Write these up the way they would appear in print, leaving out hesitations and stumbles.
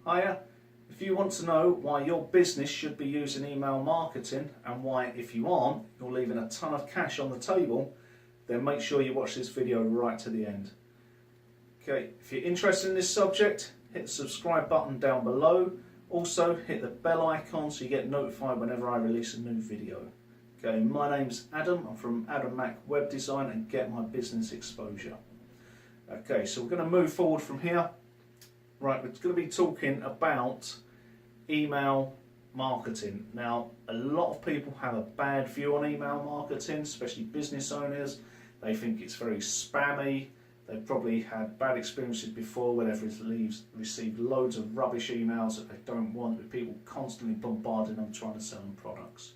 Hiya. If you want to know why your business should be using email marketing and why, if you aren't, you're leaving a ton of cash on the table, then make sure you watch this video right to the end. Okay, if you're interested in this subject, hit the subscribe button down below. Also, hit the bell icon so you get notified whenever I release a new video. Okay, my name's Adam. I'm from Adam Mac Web Design and Get My Business Exposure. Okay, so we're going to move forward from here. Right, we're going to be talking about email marketing. Now, a lot of people have a bad view on email marketing, especially business owners. They think it's very spammy. They've probably had bad experiences before where they've received loads of rubbish emails that they don't want, with people constantly bombarding them trying to sell them products.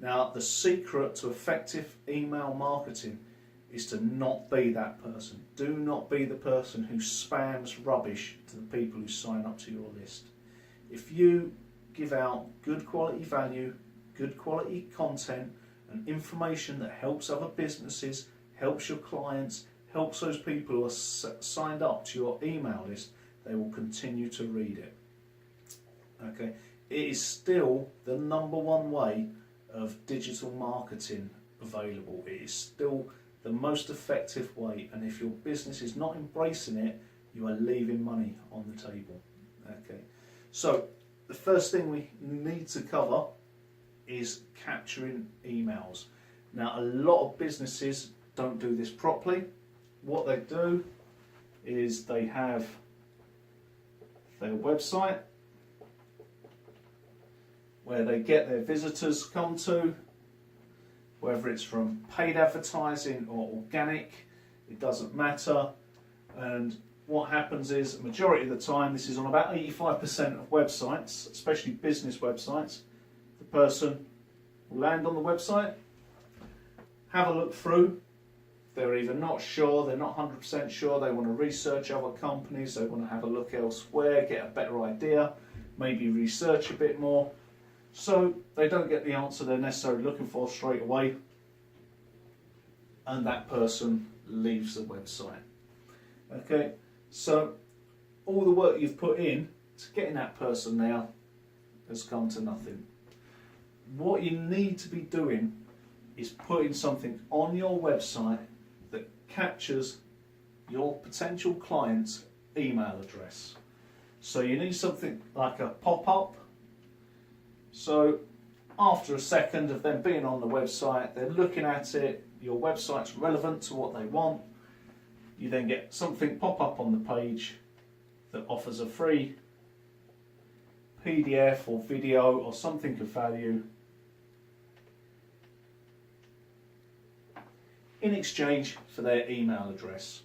Now, the secret to effective email marketing is to not be that person. Do not be the person who spams rubbish to the people who sign up to your list. If you give out good quality value, good quality content and information that helps other businesses, helps your clients, helps those people who are signed up to your email list, they will continue to read it. Okay, it is still the #1 way of digital marketing available. It is still the most effective way, and if your business is not embracing it, you are leaving money on the table. Okay, so the first thing we need to cover is capturing emails. Now, a lot of businesses don't do this properly. What they do is they have their website where they get their visitors come to, whether it's from paid advertising or organic, it doesn't matter. And what happens is, the majority of the time, this is on about 85% of websites, especially business websites, the person will land on the website, have a look through. They're either not sure, they're not 100% sure, they want to research other companies, they want to have a look elsewhere, get a better idea, maybe research a bit more. So they don't get the answer they're necessarily looking for straight away, and that person leaves the website. Okay, so all the work you've put in to getting that person there has come to nothing. What you need to be doing is putting something on your website that captures your potential client's email address. So you need something like a pop-up. So after a second of them being on the website, they're looking at it, your website's relevant to what they want, you then get something pop up on the page that offers a free PDF or video or something of value in exchange for their email address.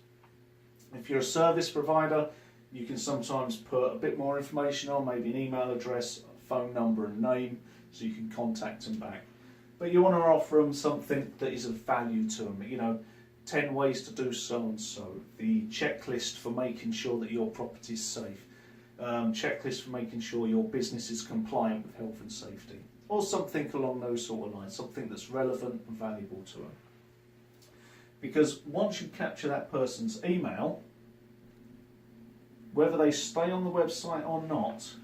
If you're a service provider, you can sometimes put a bit more information on, maybe an email address, phone number and name, so you can contact them back. But you want to offer them something that is of value to them. You know, 10 ways to do so and so, the checklist for making sure that your property is safe, checklist for making sure your business is compliant with health and safety, or something along those sort of lines, something that's relevant and valuable to them. Because once you capture that person's email, whether they stay on the website or not,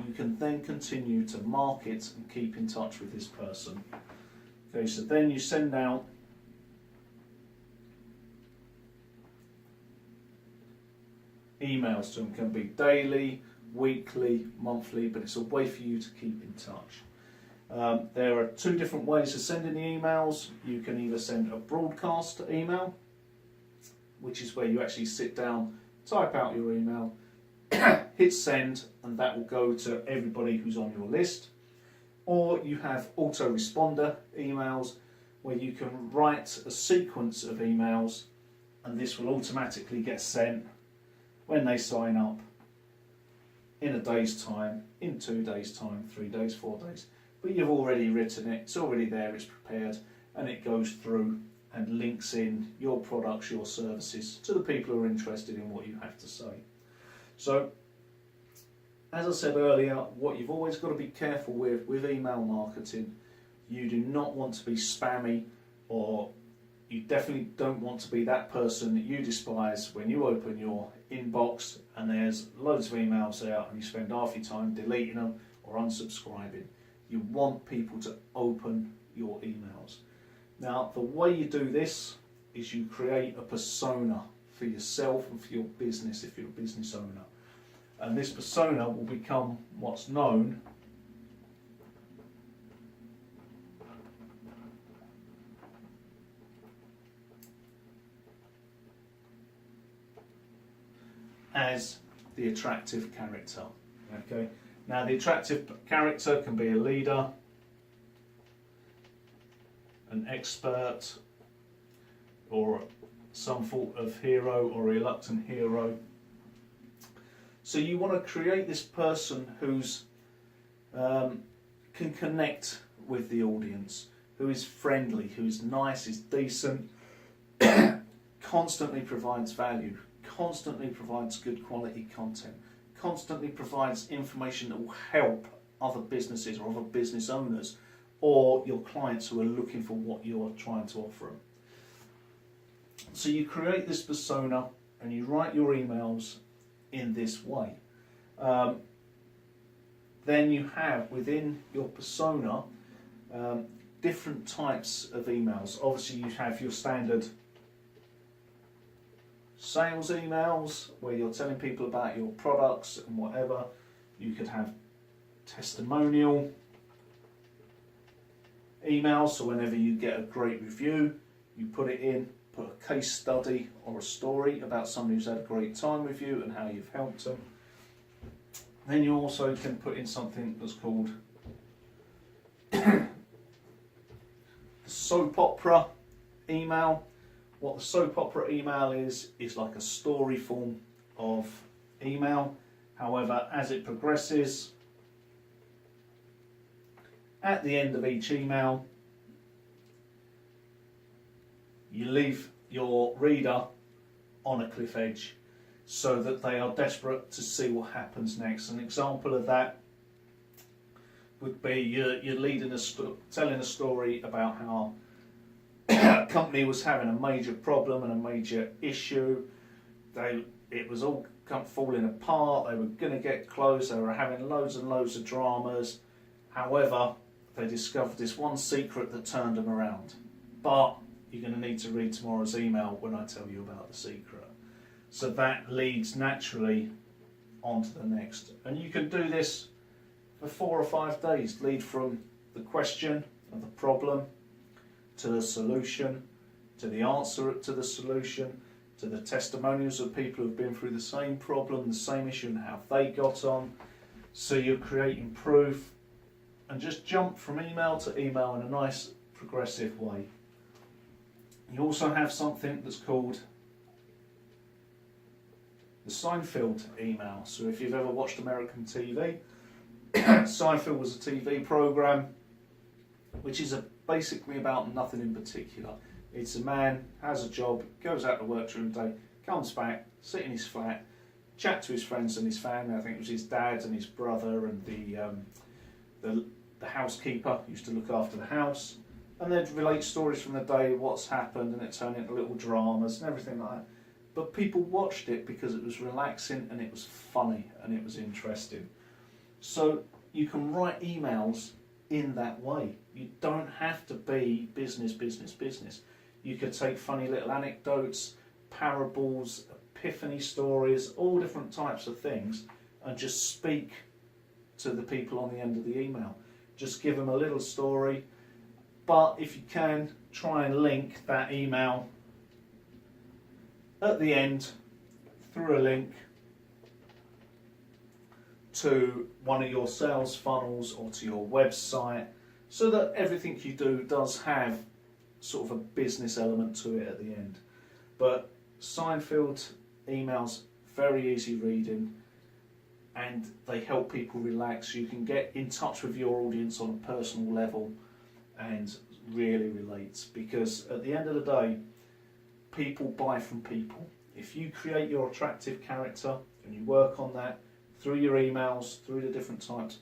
you can then continue to market and keep in touch with this person. Okay, so then you send out emails to them. It can be daily, weekly, monthly, but it's a way for you to keep in touch. There are 2 different ways of sending the emails. You can either send a broadcast email, which is where you actually sit down, type out your email, hit send, and that will go to everybody who's on your list. Or you have autoresponder emails, where you can write a sequence of emails and this will automatically get sent when they sign up in a day's time, in 2 days' time, 3 days, 4 days. But you've already written it, it's already there, it's prepared, and it goes through and links in your products, your services to the people who are interested in what you have to say. So, as I said earlier, what you've always got to be careful with email marketing, you do not want to be spammy or you definitely don't want to be that person that you despise when you open your inbox and there's loads of emails out and you spend half your time deleting them or unsubscribing. You want people to open your emails. Now, the way you do this is you create a persona for yourself and for your business if you're a business owner. And this persona will become what's known as the attractive character. Okay. Now, the attractive character can be a leader, an expert, or some sort of hero or reluctant hero. So you want to create this person who's can connect with the audience, who is friendly, who's nice, is decent, constantly provides value, constantly provides good quality content, constantly provides information that will help other businesses or other business owners or your clients who are looking for what you're trying to offer them. So you create this persona and you write your emails in this way. Then you have within your persona different types of emails. Obviously you have your standard sales emails where you're telling people about your products and whatever. You could have testimonial emails, so whenever you get a great review you put it in, put a case study or a story about somebody who's had a great time with you and how you've helped them. Then you also can put in something that's called the soap opera email. What the soap opera email is like a story form of email. However, as it progresses, at the end of each email, you leave your reader on a cliff edge so that they are desperate to see what happens next. An example of that would be you're telling a story about how a company was having a major problem and a major issue. It was all falling apart. They were going to get closed. They were having loads and loads of dramas. However, they discovered this one secret that turned them around. But you're going to need to read tomorrow's email when I tell you about the secret. So that leads naturally on to the next. And you can do this for 4 or 5 days. Lead from the question of the problem to the solution, to the answer to the solution, to the testimonials of people who've been through the same problem, the same issue and how they got on. So you're creating proof and just jump from email to email in a nice progressive way. You also have something that's called the Seinfeld email. So if you've ever watched American TV, Seinfeld was a TV program which is basically about nothing in particular. It's a man, has a job, goes out to work during the day, comes back, sit in his flat, chat to his friends and his family. I think it was his dad and his brother and the housekeeper used to look after the house, and they'd relate stories from the day, what's happened, and it turned into little dramas and everything like that. But people watched it because it was relaxing and it was funny and it was interesting. So you can write emails in that way. You don't have to be business. You could take funny little anecdotes, parables, epiphany stories, all different types of things, and just speak to the people on the end of the email. Just give them a little story, but if you can, try and link that email at the end through a link to one of your sales funnels or to your website, so that everything you do does have sort of a business element to it at the end. But Seinfeld emails, very easy reading, and they help people relax. You can get in touch with your audience on a personal level and really relate, because at the end of the day, people buy from people. If you create your attractive character and you work on that through your emails, through the different types,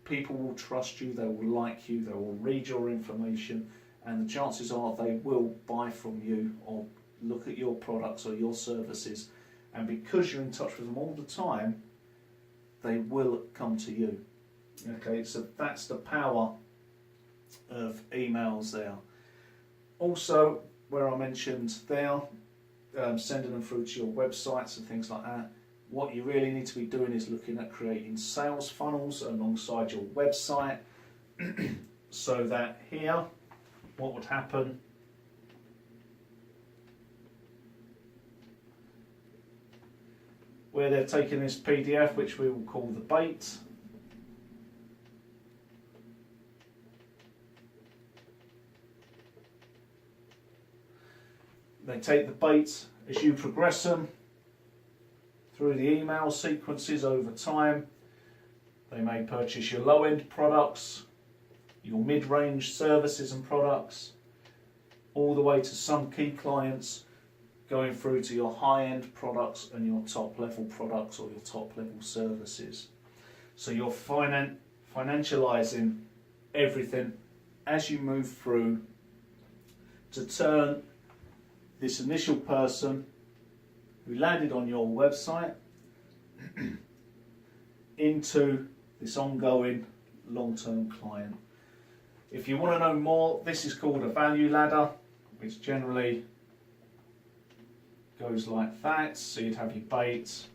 people will trust you, they will like you, they will read your information, and the chances are they will buy from you or look at your products or your services, and because you're in touch with them all the time, they will come to you. Okay, so that's the power of emails there. Also, where I mentioned there, sending them through to your websites and things like that, what you really need to be doing is looking at creating sales funnels alongside your website so that here, what would happen, where they're taking this PDF, which we will call the bait, they take the bait as you progress them through the email sequences over time. They may purchase your low-end products, your mid-range services and products, all the way to some key clients, going through to your high-end products and your top-level products or your top-level services. So you're financializing everything as you move through to turn this initial person who landed on your website into this ongoing long-term client. If you want to know more, this is called a value ladder, which generally goes like that. So you'd have your bait,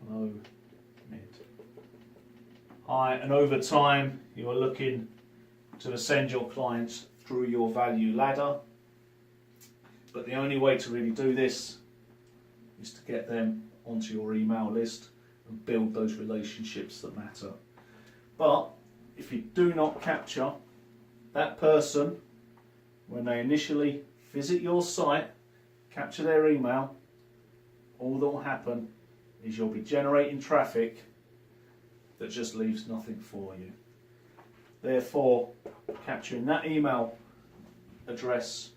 low, mid, high, and over time you are looking to ascend your clients through your value ladder. But the only way to really do this is to get them onto your email list and build those relationships that matter. But if you do not capture that person when they initially visit your site, capture their email, all that will happen is you'll be generating traffic that just leaves nothing for you. Therefore, capturing that email address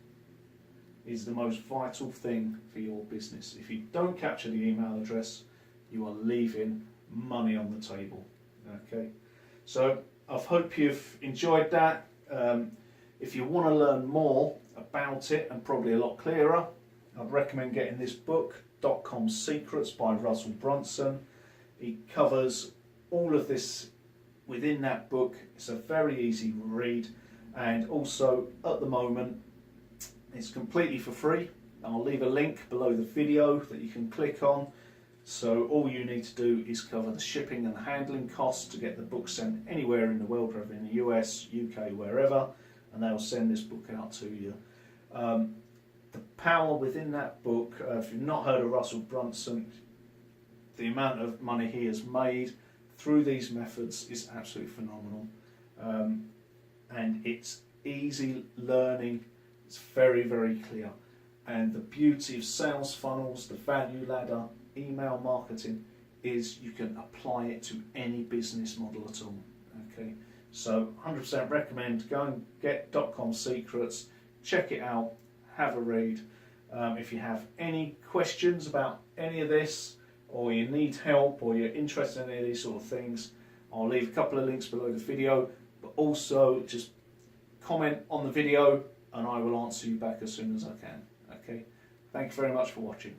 is the most vital thing for your business. If you don't capture the email address, you are leaving money on the table. Okay, so I hope you've enjoyed that. If you want to learn more about it and probably a lot clearer, I'd recommend getting this book, DotCom Secrets by Russell Brunson. He covers all of this within that book. It's a very easy read, and also at the moment it's completely for free. I'll leave a link below the video that you can click on. So all you need to do is cover the shipping and the handling costs to get the book sent anywhere in the world, whether in the US, UK, wherever, and they'll send this book out to you. The power within that book, if you've not heard of Russell Brunson, the amount of money he has made through these methods is absolutely phenomenal. And it's easy learning, it's very, very clear. And the beauty of sales funnels, the value ladder, email marketing is you can apply it to any business model at all. Okay, so 100% recommend go and get .com Secrets, check it out, have a read. If you have any questions about any of this, or you need help, or you're interested in any of these sort of things, I'll leave a couple of links below the video, but also just comment on the video and I will answer you back as soon as I can. Okay, thank you very much for watching.